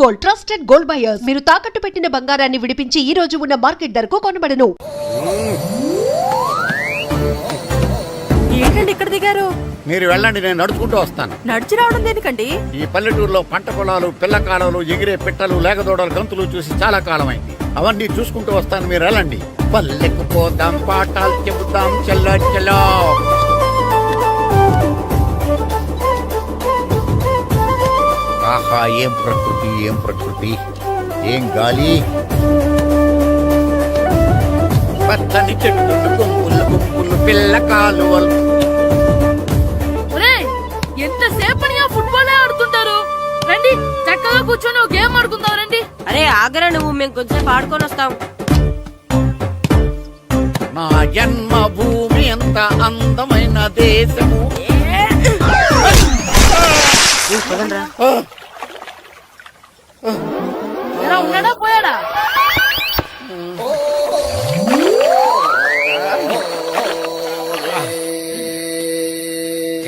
Gold trusted gold buyers. మీరు తాకట్టు పెట్టిన బంగారాన్ని విడిపించి ఈ రోజు ఉన్న మార్కెట్ ధరకు కొనబడను. ఏంటండి ఇక్కడ దిగారు? మీరు వెళ్ళండి, నేను నడుచుకుంటూ వస్తాను. నడిచి రావడం దేనికండి? ఈ పల్లెటూరులో పంట పొలాలు, పిల్ల కాలాలు, ఎగిరే పిట్టలు, లేగదోడలు, గంతులు చూసి చాలా కాలం అయింది. అవన్నీ చూసుకుంటూ వస్తాను, మీరు వెళ్ళండి. పల్లెకు పోదాం, పాఠాలు చెబుతాం, చల్లో చల్లో. ఆహా, ఏం ప్రకృతి, ఏం ప్రకృతి, ఏం గాలి. పచ్చని చెట్లు, గుంపులు గుంపులు, పిల్ల కాలువలు. ఎంతసేపని ఆ ఫుట్బాల్ ఆడుతుంటారు? రండి, చక్కగా కూర్చొని ఒక గేమ్ ఆడుకుందాం రండి. అరే ఆగరా నువ్వు, మేము కొంచెం ఆడుకొని వస్తాం. నా జన్మభూమి ఎంత అందమైన దేశము. ఎలా ఉన్నాడా, పోయాడా?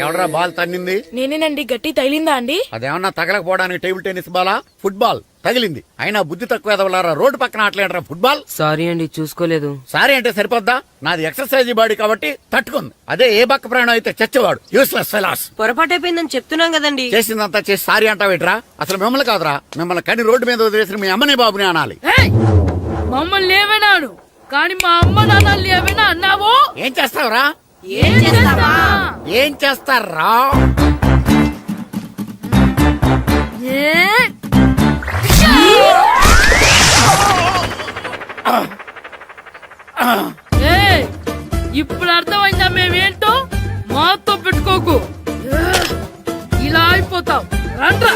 ఎవడరా బాల్ తన్నింది? నేనేనండి. గట్టి తగిలిందా అండి? అదేమన్నా తగలకపోవడానికి టేబుల్ టెన్నిస్ బాలా, ఫుట్బాల్ తగిలింది. అయినా బుద్ధి తక్కువ ఎదవలారా, రోడ్డు పక్కన ఆటలేడరా ఫుట్బాల్. సారీ అండి, చూసుకోలేదు. సారీ అంటే సరిపోద్దా? నాది ఎక్సర్సైజ్ బాడీ కాబట్టి తట్టుకుంది. అదే ఏ బక్క ప్రాణం అయితే చచ్చేవాడు. Useless fellas. పొరపాటు అయిపోయిందని చెప్తున్నాం కదండి. చేసిందంతా చేసి సారీ అంటావేట్రా? అసలు మిమ్మల్ని కాదురా, మిమ్మల్ని కని రోడ్డు మీద వదిలేసిన మీ అమ్మని బాబుని అనాలి. మమ్మల్ని ఏమైనాడు కానీ మా అమ్మ నాన్నల్ని ఏమైనా అన్నావో? ఏం చేస్తావురా? ఏం చేస్తావా? ఏం చేస్తారా? ఇప్పుడు అర్థమైందా మేమేంటో? మాతో పెట్టుకోకు, ఇలా అయిపోతావు. రండ్రా.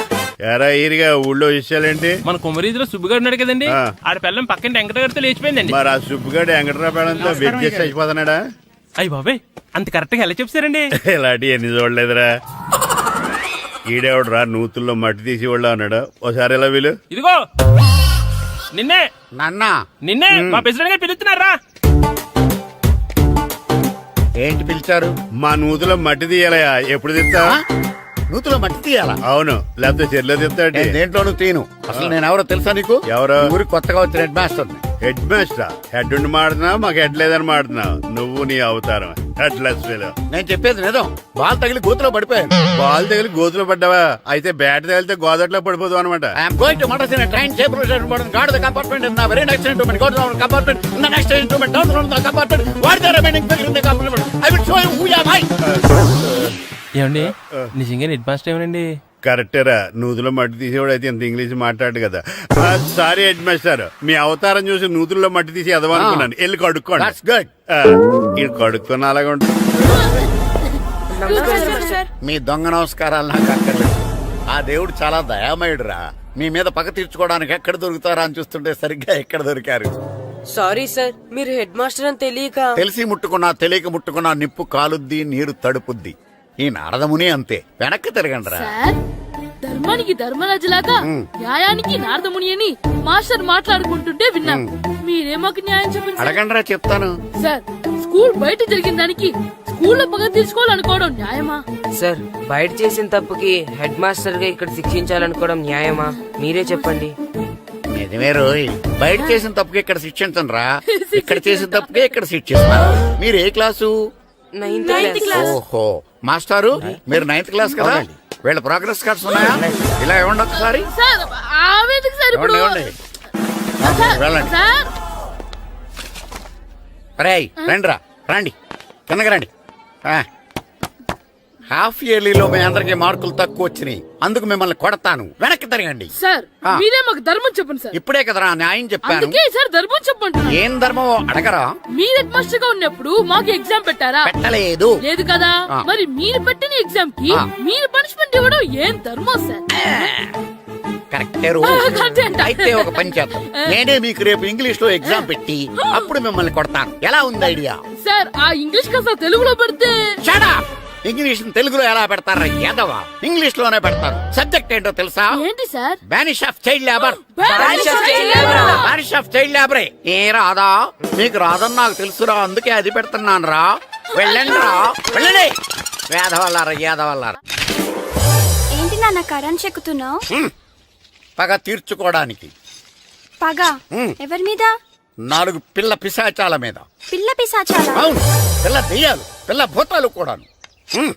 ఎరా ఈరిగా ఊళ్ళో విషయాలేంటి? మన కుమరీధిలో సుబ్బుగాడు ఉన్నాడు కదండి, ఆడ పిల్లం పక్కన వెంకటగారితో లేచిపోయిందండి. మరి ఆ సుబ్బుగాడు వెంకటరాపేడంతో వెజ్జెస్ అయిపోతున్నాడా? అయ్యి బాబాయ్, అంత కరెక్ట్ గా ఎలా చెప్తారండి? ఇలాంటి ఎన్ని చూడలేదురా. ఈడేవడరా నూతుల్లో మట్టి తీసి వాళ్ళు అన్నాడు. ఓసారి ఎలా వీలు? ఇదిగో నిన్నే నాన్న, నిన్నే మా ప్రెసిడెంట్ గారు పిలుస్తున్నారా? ఏంటి పిలిచారు? మా నూతులో మట్టి తీయాలయా. ఎప్పుడు తీస్తా? నూతులో మట్టి తీయాలా? అవును, లేకపోతే చెర్లో తీస్తాడు. దేంట్లోనూ తీను. అసలు నేను ఎవరో తెలుసా నీకు? ఎవరో? ఊరికి కొత్తగా వచ్చిన head master. Head master? Head ఉండి మాడుతున్నావు, మాకు హెడ్ లేదని మాడుతున్నావు. నువ్వు నీ అవతారం హెడ్ లెస్ ఫెలో. నేను చెప్పేది నిజం. బాల్ తగిలి గోతులో పడిపోయాను. బాల్ తగిలి గోతులో పడ్డావా? అయితే బ్యాట్ తగిలితే గోదట్లో పడిపోదు అనమాట. I'm going to motor train table guard the compartment in the very next instrument. Go to the compartment in the next instrument. Down to the compartment. What the remaining figure in the compartment? I will show you who you are. ఏమండి నిజంగా head master ఏమనండి? కరెక్టేరా, నూతులో మట్టి తీసేవాడు అయితే ఇంత English మాట్లాడు కదా. Sorry head master, మీ అవతారం చూసి నూతుల్లో మట్టి తీసి ఎదవనుకున్నాను. వెళ్ళి కడుక్కోండి. ఇది కడుక్కున్న అలాగే ఉంటుంది. మీ దొంగ నమస్కారాలు నాకు అక్కర్లేదు. ఆ దేవుడు చాలా దయామయుడురా. మీ మీద పగ తీర్చుకోవడానికి ఎక్కడ దొరుకుతారా అని చూస్తుంటే సరిగ్గా ఎక్కడ దొరికారు. సారీ సార్, మీరు హెడ్ మాస్టర్ అని తెలియక. తెలిసి ముట్టుకున్నా తెలియక ముట్టుకున్నా నిప్పు కాలుద్ది, నీరు తడుపుద్ది. ఈ నారదముని అంతే. వెనక్కి తిరగండి రా. ధర్మానికి ధర్మరాజులాగా న్యాయానికి నారదముని అని మాస్టర్ మాట్లాడుకుంటుంటే విన్నాం. మీరే మాకు న్యాయం చెప్పండి. అడగండి రా, చెప్తాను. సార్, స్కూల్ బయట జరిగిన దానికి స్కూల్లో పగ తీసుకోవాలనుకోవడం న్యాయమా? సార్, బయట చేసిన తప్పుకి హెడ్ మాస్టర్ గా ఇక్కడ శిక్షించాలనుకోవడం న్యాయమా? మీరే చెప్పండి. నిజమే రోయ్, బయట చేసిన తప్పుకి ఇక్కడ శిక్షించండి రా. ఇక్కడ చేసిన తప్పుకే ఇక్కడ శిక్షిస్తున్నారు. మీరు ఏ క్లాసు? 9th class. ఓహో, మాస్టారు మీరు 9th క్లాస్ కదా? వీళ్ళ ప్రోగ్రెస్ కార్డ్స్ ఉన్నాయా? ఇలా ఇవ్వండి ఒకసారి. వెళ్ళండి. రండి రా, రండి, కిందకి రండి. హాఫ్ ఇయర్లీలో మీ అందరికి మార్కులు తక్కువ వచ్చినాయి, అందుకు మిమ్మల్ని కొడతాను. వెనక్కి తిరగండి. సార్, మీరే మాకు ధర్మం చెప్పండి సార్. ఇప్పుడే కదరా న్యాయం చెప్పాను. సార్, ధర్మం చెప్పండి. ఏం ధర్మం అడగరా? మీరు హెడ్ మాస్టర్ గా ఉన్నప్పుడు మాకు ఎగ్జామ్ పెట్టారా? పెట్టలేదు. లేదు కదా? మరి మీరు పెట్టిన ఎగ్జామ్ కి మీరు పనిష్మెంట్ ఇవ్వడం ఏం ధర్మం సార్? కరెక్టే. అయితే ఒక పని చేద్దాం, నేనే మీకు రేపు ఇంగ్లీష్ లో ఎగ్జామ్ పెట్టి అప్పుడు మిమ్మల్ని కొడతాను. ఎలా ఉంది ఐడియా? సార్, ఆ ఇంగ్లీష్ కాస్త తెలుగులో పెడితే. ఇంగ్లీష్ తెలుగులో ఎలా పెడతారా యాదవా? ఇంగ్లీష్ లోనే పెడతారు. సబ్జెక్ట్ ఏంటో తెలుసా? ఏంటి sir? Banish of child labour. Banish of child లేబరే. ఏ రాదా? మీకు రాదని నాకు తెలుసురా, అందుకే అది పెడుతున్నాను రా. వెళ్ళండి రా, వెళ్ళండి. వేదవల్లారా, యాదవల్లారా. ఏంటి నాన్న కరెంట్ చెక్కుతున్నావు? పగ తీర్చుకోవడానికి పగ ఉమ్. ఎవరి మీద? 4 పిల్ల పిశాచాల మీద. పిల్ల పిశాచాలా? అవును, పిల్ల దెయ్యాలు, పిల్ల భూతాలు కూడాను. ఉమ్.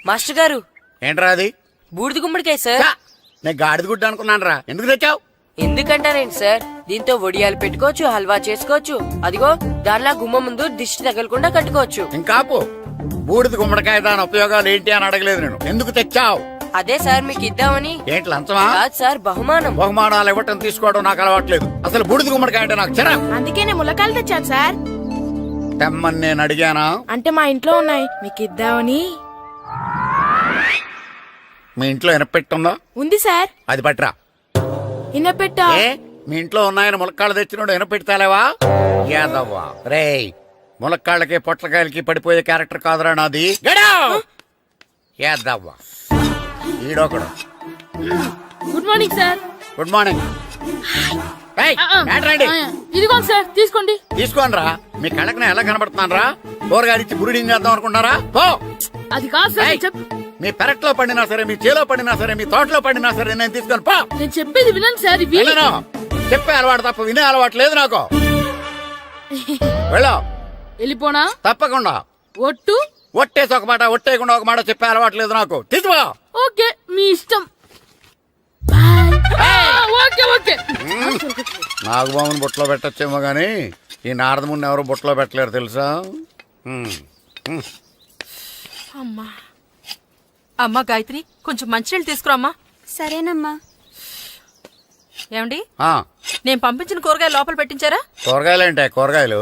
మాస్టర్ గారు ఏంట్రా అది? బూడిద గుమ్మడికాయ సార్. ఛా, నేను గాడిద గుడ్డ అనుకున్నాను రా. ఎందుకు తెచ్చావు? ఎందుకంటారేంటి సార్, దీంతో వడియాలు పెట్టుకోవచ్చు, హల్వా చేసుకోవచ్చు. అదిగో దానిలా గుమ్మ ముందు దిష్టి తగలకుండా కట్టుకోవచ్చు. ఇంకాపు, బూడిద గుమ్మడికాయ దాని ఉపయోగాలు ఏంటి అని అడగలేదు నేను. ఎందుకు తెచ్చావు? అదే సార్ మీకు ఇద్దామని. ఏంటి లంచమా? కాదు సార్, బహుమానం. బహుమానాలు ఇవ్వటం తీసుకోవడం నాకు అలవాట్లేదు. అసలు బూడిద గుమ్మడికాయ అంటే నాకు చిరా. అందుకే నేను ములకాయలు తెచ్చాను సార్. తెమ్మని నేను అడిగానా? అంటే మా ఇంట్లో ఉన్నాయి, మీకు ఇద్దామని. మీ ఇంట్లో ఎనపెట్టుందా? ఉంది సార్. అది పట్రా. ఇన్నపెట్టా. ఏ, మీ ఇంట్లో ఉన్నాయని ములక్కాళ్ళు తెచ్చినోడు ఎనపెడతాలేవా? యాదవ్వా రేయ్, ములక్కాళ్ళకి పొట్లకాయలకి పడిపోయే క్యారెక్టర్ కాదురా నాది. యాదవ్వా ఈడొకడు. Good morning sir. Good morning. ఏయ్, రండి ఇదిగోండి సార్, తీసుకోండి. తీసుకోనరా. మీ కళ్ళకి నేను ఎలా కనబడుతున్నాను రా? కూరగాయలిచ్చి బురిడింగ్ చేద్దాం అనుకున్నారా? పో. అది కాదు సార్, ఏయ్, మీ పెరట్లో పండినా సరే, మీ చేలో పండినా సరే, మీ తోటలో పండినా సరే నేను తీసుకొని పో. నేను చెప్పేది వినండి సార్. ఇవి వెళ్ళను. చెప్పే అలవాటు తప్ప వినే అలవాటు లేదు నాకు. వెళ్ళో. వెళ్ళిపోనా? తప్పకుండా. ఒట్టు. ఒట్టేసి ఒక మాట, ఒట్టేయకుండా ఒక మాట చెప్పే అలవాటు లేదు నాకు. తీసుకో. ఓకే, మీ ఇష్టం. Okay okay. నాగబాబుని బుట్టలో పెట్టచ్చేమో గాని ఈ నారదముని ఎవరు బుట్టలో పెట్టలేరు తెలుసా? అమ్మా గాయత్రి, కొంచెం మంచినీళ్ళు తీసుకురామ్మా. సరేనమ్మా. ఏమండి, ఆ, నేను పంపించిన కూరగాయలు లోపల పెట్టించారా? కూరగాయలేంటే కూరగాయలు?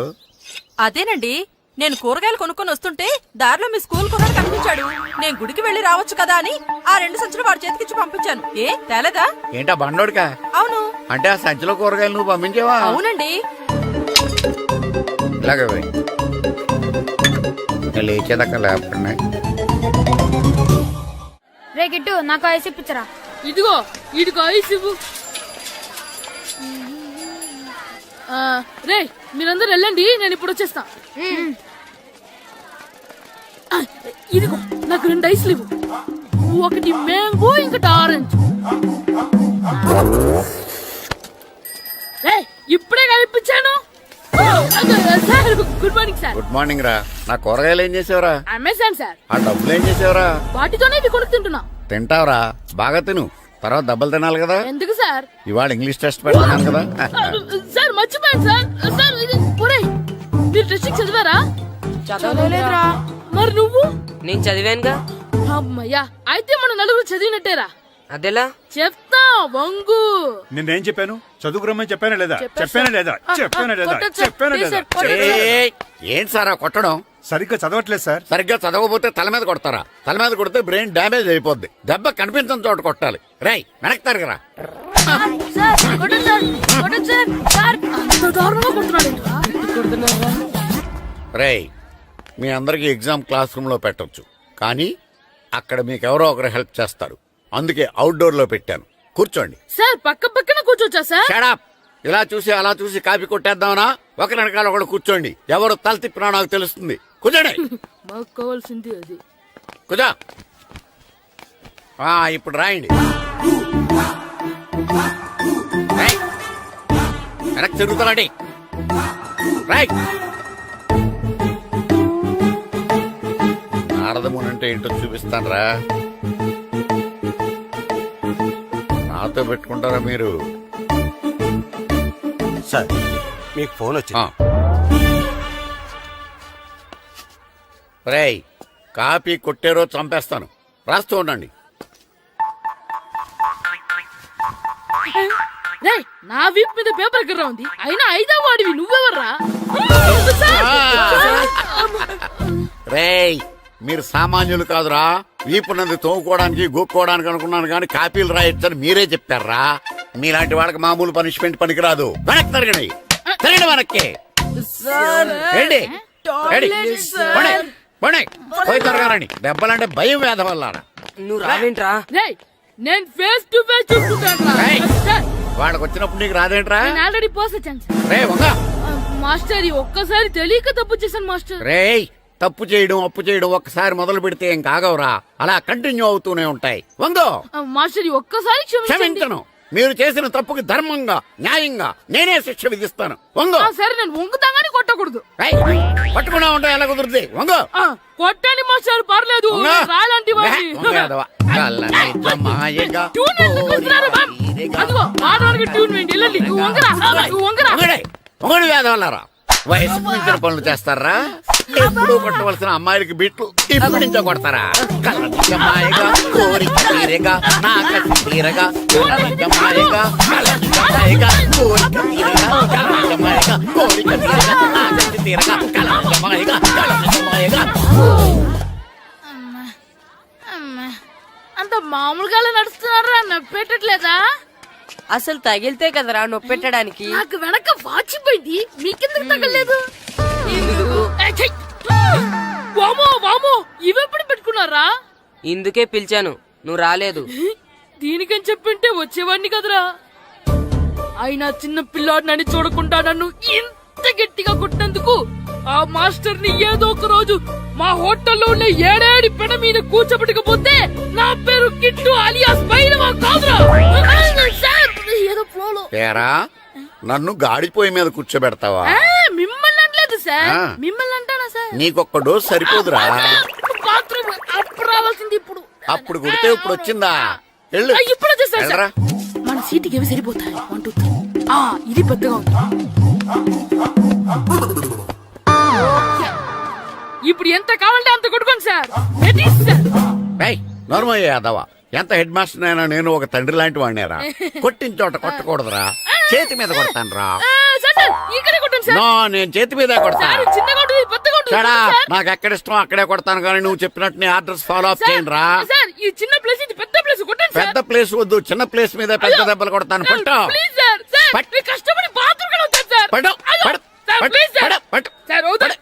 అదేనండి, నేను కూరగాయలు కొనుక్కొని వస్తుంటే దారిలో మీ స్కూల్ కుర్రాడు కనిపించాడు. నేను గుడికి వెళ్లి రావచ్చు కదా అని ఆ 2 సంచులు వాడి చేతికిచ్చి పంపించాను. ఏ తేలేదా? ఏంటా బండోడికా? అవును. అంటే ఆ సంచిలో కూరగాయలు నువ్వు పంపించావా? అవునండి. ఇలాగే పోయి లేచేదాకా లేకుండా. రే గిట్టు, నాకు ఐస్ ఇప్పించరా. ఇదిగో ఇదిగో ఐస్ ఇవ్వు. రే, మీరందరూ వెళ్ళండి, నేను ఇప్పుడు వచ్చేస్తా. ఇదిగో నాకు 2 ఐస్లు ఇవ్వు. ఒకటి మ్యాంగో, ఇంకటి ఆరెంజ్. ఇప్పుడే కనిపించాను sir. Good morning sir. Good morning రా. నా కూరగాయలు ఏం చేసావురా? Amazon sir. ఆ డబ్బులు ఏం చేసావురా? వాటితోనే ఇవి కొనుక్కు తింటున్నా. తింటావురా, బాగా తిను. తర్వాత డబ్బులు తినాలి కదా. ఎందుకు సార్? ఇవాళ ఇంగ్లీష్ టెస్ట్ పెడతాను కదా. సార్ మర్చిపోయాను సార్. సార్ ఒరేయ్, మీరు టెస్టింగ్ చదివారా? చదవలేదురా. మరి నువ్వు? నేను చదివానుగా. అమ్మయ్యా, అయితే మనం నలుగురు చదివినట్టేరా. అదెలా? చెప్తా వంగు. నేనేం చెప్పాను? చదువుకురమ్మని చెప్పానా లేదా? చెప్పాను చెప్పానా సార్. లేదా? చెప్పానా లేదా? కొట్టండి సార్. చెప్పానా ప్లీజ్ లేదా? సార్, కొట్టండి. ఏయ్, ఏంటి సార్ ఆ కొట్టడం? సరిగ్గా చదవట్లేదు సార్. సరిగ్గా చదవకపోతే తల మీద కొడతారా? తల మీద కొడితే బ్రెయిన్ డ్యామేజ్ అయిపోద్ది. దెబ్బ కనిపించని చోట కొట్టాలి. రేయ్, వెనక్కి తరగరా. సార్, కొట్టండి సార్. కొట్టండి సార్. సార్, అంత దారుణంగా కొడుతున్నాడేంట్రా? రేయ్, మీ అందరికి ఎగ్జామ్ క్లాస్ రూమ్ లో పెట్టొచ్చు, కానీ అక్కడ మీకు ఎవరో ఒకరు హెల్ప్ చేస్తారు. అందుకే అవుట్డోర్ లో పెట్టాను. కూర్చోండి. సార్, పక్క పక్కన కూర్చోచ్చా సార్? షడప్. ఇలా చూసి అలా చూసి కాపీ కొట్టేద్దామనా? ఒకరి వెనకాల ఒకడు కూర్చోండి. ఎవరు తల తిప్పినా నాకు తెలుస్తుంది. కూర్చోండి. మాకు కావాల్సింది అది. కూర్చో. ఇప్పుడు రాయండి. రేయ్, వెనక్కి తిరుగుతారండి. రైట్. నారదముని అంటే ఏంటో చూపిస్తాను రా. నాతో పెట్టుకుంటారా మీరు? సార్, మీకు ఫోన్ వచ్చింది. రేయ్, కాపీ కొట్టారో చంపేస్తాను. రాస్తూ ఉండండి. రేయ్, నా వీప్ మీద పేపర్ ఎక్కడ ఉంది? అయినా 5వ వాడివి నువ్వెవర్రా? రేయ్, మీరు సామాన్యులు కాదురా. వీపున్నది తోముకోవడానికి గోక్కోవడానికి అనుకున్నాను కానీ కాపీలు రాయొచ్చని మీరే చెప్పారా. మీలాంటి వాళ్ళకి మామూలు పనిష్మెంట్ పనికిరాదు. వెనక్కి తిరగండి. తిరగండి వెనక్కి. ఏంటి? పోయి తిరగారండి. దెబ్బలంటే భయం వేద వల్ల. నువ్వు రావేంట్రా? రేయ్, నేను ఫేస్ టు ఫేస్ చూసుకుంటాను. రేయ్, వాళ్ళకి వచ్చినప్పుడు నీకు రాదేంట్రా? నేను ఆల్రెడీ పోస్ వచ్చాను సార్. రే వంగ. మాస్టర్, ఈ ఒక్కసారి తెలియక తప్పు చేశాను మాస్టర్. రేయ్, తప్పు చేయడం అప్పు చేయడం ఒక్కసారి మొదలు పెడితే ఏం కాగవరా. అలా కంటిన్యూ అవుతూనే ఉంటాయి. వందో. మాస్టర్, ఈ ఒక్కసారి క్షమించండి. క్షమించను. మీరు చేసిన తప్పుకి ధర్మంగా న్యాయంగా నేనే శిక్ష విధిస్తాను. వంగు. సరే నేను వంగుతాగాని కొట్టకూడదు. ఏయ్, పట్టుకున్నా ఉంటే ఎలా కుదురుద్ది? వంగు. కొట్టండి మాస్టర్ పర్లేదు. వంగు. రాలాంటి వాడిని. వంగు యాదవ. కలనిజమాయగా ట్యూన్ ఎందుకు కొడుతున్నారు, మ్యామ్? అదిగో ఆడవాళ్ళకి ట్యూన్ వేయండి. వెళ్ళండి. నువ్వు వంగరా. నువ్వు వంగరా. వంగడి యాదవలారా, వయసుకు మించిన పనులు చేస్తారా? ఎప్పుడూ కొట్టవలసిన అమ్మాయిలకి బిట్లు ఇప్పుడు నుంచో కొడతారా? కలనిజమాయగా కోరిక తీరగా నా కసి తీరగా కలనిజమాయగా కలనిజమాయగా కోరిక తీరగా కలనిజమాయగా కోరిక తీరగా నా కసి తీరగా కలనిజమాయగా కలనిజమాయగా. అంత మామూలుగా నడుస్తున్నారా? నొప్పెట్టట్లేదా? అసలు తగిలితే కదరా నొప్పెట్టడానికి. నాకు వెనక వాచిపోయింది, మీకెందుకు తగలేదు? వామో వామో, ఇవెప్పుడు పెట్టుకున్నారా? ఇందుకే పిలిచాను, నువ్వు రాలేదు. దీనికని చెప్పింటే వచ్చేవాడిని కదరా. అయినా చిన్న పిల్లాడినని చూడకుండా నన్ను ఇంత గట్టిగా కొట్టినందుకు ఆ మాస్టర్ ని ఏదో ఒక రోజు మా హోటల్లో ఉన్న ఏడేడి పెడ మీద కూర్చోబెట్టకపోతే నా పేరు కిట్టు అలియాస్ బైరవా కాదురా. సార్, ఏదో ఫ్లోలో. ఏరా, నన్ను గాడిపోయి మీద కూర్చోబెడతావా? మిమ్మల్ని అనలేదు సార్. ఆ. మిమ్మల్ని అంటానా సార్? నీకొక్క డోస్ సరిపోదురా? బాత్రూమ్ అప్పుడు రావాల్సింది ఇప్పుడు. అప్పుడు కొడితే ఇప్పుడు వచ్చిందా? వెళ్ళు. ఇప్పుడు వచ్చేసారు సార్. వెళ్ళరా. మన సీటుకి ఏవి సరిపోతాయి? 1 2 3. ఇది పెద్దగా ఉంది. ఇప్పుడు ఎంత కావాలంటే అంత కొట్టుకోండి సార్. Ready sir. ఏయ్, నోర్మయ్య యాదవ, ఎంత హెడ్ మాస్టర్ అయినా నేను ఒక తండ్రి లాంటి వాడినేరా. కొట్టిన చోట కొట్టకూడదురా, చేతి మీద కొడతాను రా. సార్ సార్, ఇక్కడే కొట్టండి సార్. నో, నేను చేతి మీదే కొడతా. సార్, చిన్నగా ఉంటుంది, పెద్దగా ఉంటుంది చెడా, సార్. నాకు ఎక్కడ ఇష్టం అక్కడే కొడతాను, కానీ నువ్వు చెప్పినట్టు నీ ఆర్డర్స్ ఫాలో అప్ సార్, చేయండి రా. సార్, ఈ చిన్న ప్లేస్ ఇది పెద్ద ప్లేస్ కొట్టండి సార్. పెద్ద ప్లేస్ వద్దు, చిన్న ప్లేస్ మీద పెద్ద దెబ్బలు కొడతాను. సార్, పట్టు ప్లీజ్ సార్. సార్, పట్టు. మీరు కష్టపడి బాత్రూమ్ కూడా వచ్చారు సార్. పట్టు, అయ్యో, పట్టు, సార్, పట్టు, ప్లీజ్ సార్. పట్టు, పట్టు. సార్, వద్దు.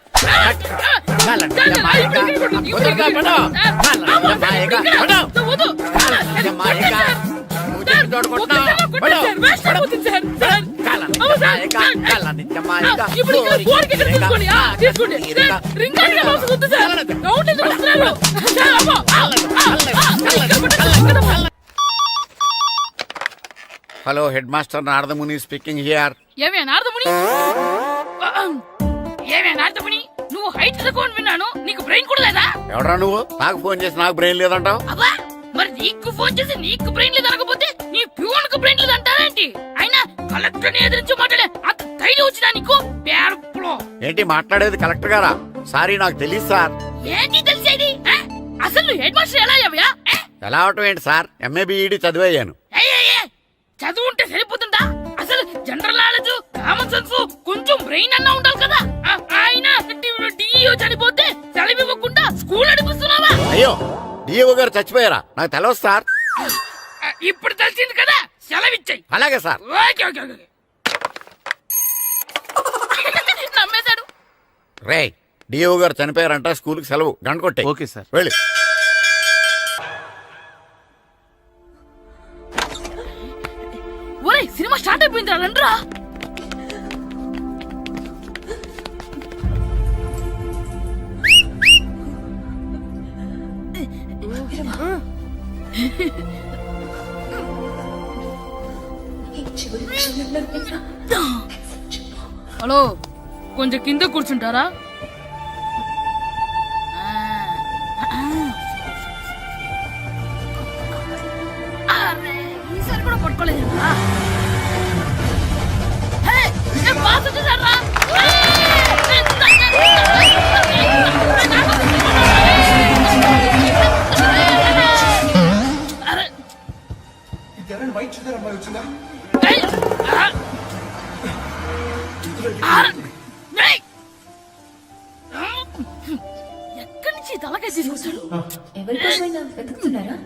Hello, head master Naradamuni speaking here. ఏమే నారదముని, ఏమే నారదముని, నువ్వు హైట్ తక్కువ విన్నాను, నీకు బ్రెయిన్ కూడా లేదా? ఎవరా నువ్వు? నాకు ఫోన్ చేసి నాకు బ్రెయిన్ లేదంటావు? అబ్బా, మరి నీకు ఫోన్ చేసి నీకు బ్రెయిన్ లేదు అనకపోతే నీ ప్యూన్ కు బ్రెయిన్ లేదు అంటారేంటి? అయినా కలెక్టర్ ని ఎదిరించి మాట్లాడే అంత ధైర్యం వచ్చినా నీకు? పేర్పులో ఏంటి మాట్లాడేది? కలెక్టర్ గారా? సారీ, నాకు తెలియదు సార్. ఏంటి తెలిసేది? అసలు నువ్వు హెడ్ మాస్టర్ ఎలా అయ్యావయ్యా? ఎలా అవటం ఏంటి సార్? MA B Ed చదివయ్యాను. చదువు ఉంటే సరిపోతుందా? అసలు జనరల్ నాలెడ్జ్, కామన్ సెన్స్, కొంచెం బ్రెయిన్ అన్నా ఉండాలి కదా. ఆయన డిఇఓ చనిపోతే సెలవు ఇవ్వకుండా స్కూల్ నడిపిస్తున్నావా? అయ్యో, డిఓ గారు చచ్చిపోయారా? నాకు తెలవదు సార్. ఇప్పుడు తెలిసింది కదా, సెలవిచ్చాయి. అలాగే సార్. Okay okay okay. నమ్మేశాడు. రే, డిఓ గారు చనిపోయారంట, స్కూల్ కి సెలవు. గంట కొట్టే. Okay sir. వెళ్ళి. ఒరేయ్, సినిమా స్టార్ట్ అయిపోయిందిరా, రండ్రా. హలో, కొంచెం కింద కూర్చుంటారా? ఈసారి కూడా పట్టుకోలేదు. ఎక్కడి నుంచి తలకాయ తీసుకొచ్చాడు? ఎవరికోసమైనా వెతుకుతున్నారా?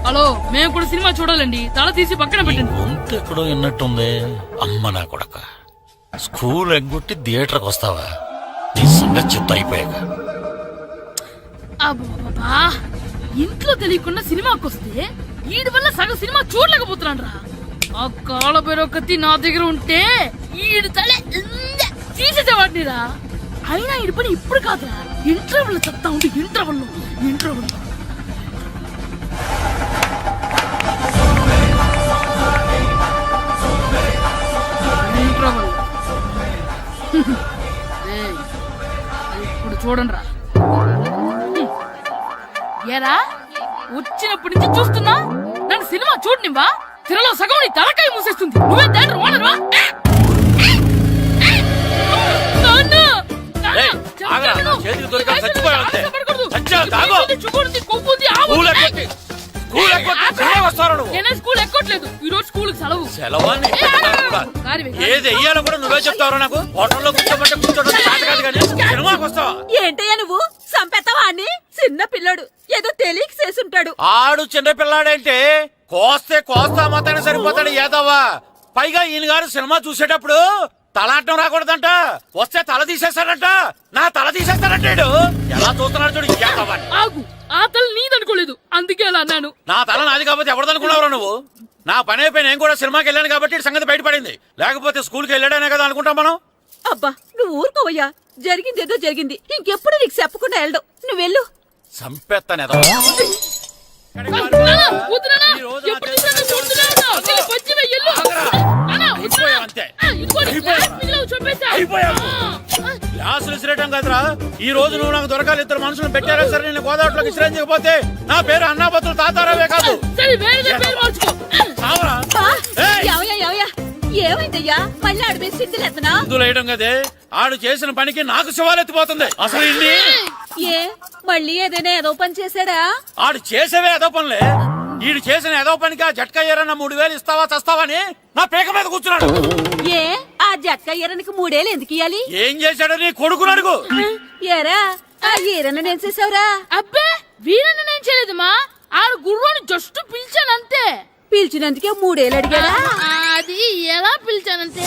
హలో, మేము కూడా సినిమా చూడాలండి. తల తీసి పక్కన పెట్టండి. గొంతు ఎక్కడో విన్నట్టుంది. అమ్మ నా కొడక, స్కూల్ ఎగ్గొట్టి థియేటర్కి వస్తావా? నీ సంగతి చెప్తా అయిపోయాక. అబ్బా, ఇంట్లో తెలియకుండా సినిమాకి వస్తే వీడి వల్ల సగం సినిమా చూడలేకపోతున్నాను రా. ఆ కాళ్ళ బెరొకతి నా దగ్గర ఉంటే ఈడు తలే తీసేసేవాడిని రా. అయినా ఈడి పని ఇప్పుడు కాదురా, ఇంటర్వెల్ చెప్తా ఉంటే ఇంటర్వెల్ చూడండిరా. ఏరా వచ్చినప్పటి నుంచి చూస్తున్నా నన్ను సినిమా చూడనివ్వా. తిరలో సగం నీ తలకాయ మూసేస్తుంది. నువ్వే దాని ఓనర్వా? నేనే స్కూల్ ఎక్కట్లేదు. ఈ రోజు స్కూల్ సెలవు. ఏది వెయ్యాలో కూడా నువ్వే చెప్తావు. నాకు హోటల్లో కూర్చోబట్టే కూర్చోడం కాదు కానీ సినిమాకి వస్తావా? ఏంటయ్యా నువ్వు సంపెత్తవా అని? చిన్న పిల్లడు ఏదో తెలియక చేసుంటాడు. ఆడు చిన్న పిల్లాడంటే కోస్తే కోస్తా మాత్రమే సరిపోతాడు ఏదవ్వా. పైగా ఈయన గారు సినిమా చూసేటప్పుడు తలాటం రాకూడదంట. వస్తే తల తీసేస్తాడంట. నా తల తీసేస్తాడంటాడు. ఎలా చూస్తున్నాడు చూడు ఏదవ్వా. ఆగు, ఆ తల నీదనుకోలేదు అందుకే అలా అన్నాను. నా తల నాది కాబట్టి ఎవరిదనుకున్నావురా నువ్వు? నా పని అయిపోయి నేను కూడా సినిమాకి వెళ్ళాను కాబట్టి ఈ సంగతి బయటపడింది. లేకపోతే స్కూల్కి వెళ్ళాడనే కదా అనుకుంటాం మనం. అబ్బా నువ్వు ఊరుకోవయ్యా. జరిగింది ఏదో జరిగింది. ఇంకెప్పుడు నీకు చెప్పకుండా వెళ్ళడం. నువ్వు వెళ్ళు. సంపెత్తనే గ్లాసులు విసిరేయటం కదరా. ఈ రోజు నువ్వు నాకు దొరకాలి. ఇద్దరు మనుషులు పెట్టారా సరే నేను గోదావరిలోకి విసిరించకపోతే నా పేరు అన్నాపత్రులు తాతారావే కాదు. ఏమైందయ్యా? మళ్ళీ ఆడు మీద సిద్ధులేతనా? వేయడం కదే. ఆడు చేసిన పనికి నాకు శివాలెత్తిపోతుంది. అసలు ఇన్ని ఏ మళ్ళీ ఏదైనా ఏదో పని చేశాడా? ఆడు చేసేవే ఏదో పనులే. ఈడు చేసిన ఏదో పనికి ఆ జట్కా ఏరన్నా 3000 ఇస్తావా చస్తావని నా పేక మీద కూర్చున్నాడు. ఏ ఆ జట్కా ఈరనికి 3 ఏళ్ళు ఎందుకు ఇయ్యాలి? ఏం చేశాడో నీ కొడుకుని అడుగు. ఏరా ఆ ఈరన్న నేను చేసావురా? అబ్బే వీరన్న నేను చేయలేదమ్మా. ఆడు గుర్రాన్ని జస్ట్ పిలిచానంతే. పిలిచినందుకే 3 ఏళ్ళు అడిగాడా? అది ఎలా పిలిచానంతే.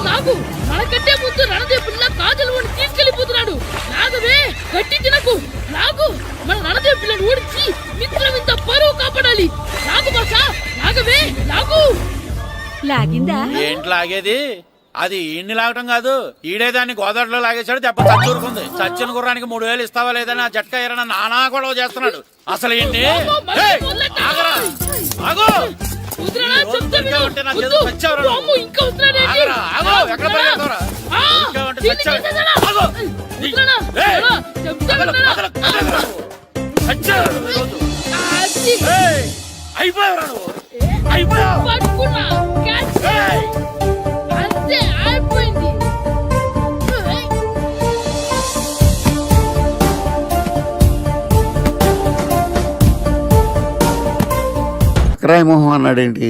నాకు మనకంటే ముందు రణదేవ్ పిల్ల కాజల్ ఓడి తీసుకెళ్లిపోతున్నాడు. నాగవే గట్టి తినకు. నాగు మన రణదేవ్ పిల్లని ఓడించి మిత్రం ఇంత పరువు కాపాడాలి. నాగు భాష నాగవే నాగు. లాగిందా? ఏంటి లాగేది? అది ఈయన్ని లాగటం కాదు. ఈడే దాన్ని గోదావరిలో లాగేశాడు. దెబ్బ చచ్చూరుకుంది. చచ్చిన గుర్రానికి 3000 ఇస్తావా లేదని ఆ జట్కా ఏరన్నా నానా గొడవ చేస్తున్నాడు. అసలు ఏంటి? క్రాయ్ మొహం అన్నాడేంటి?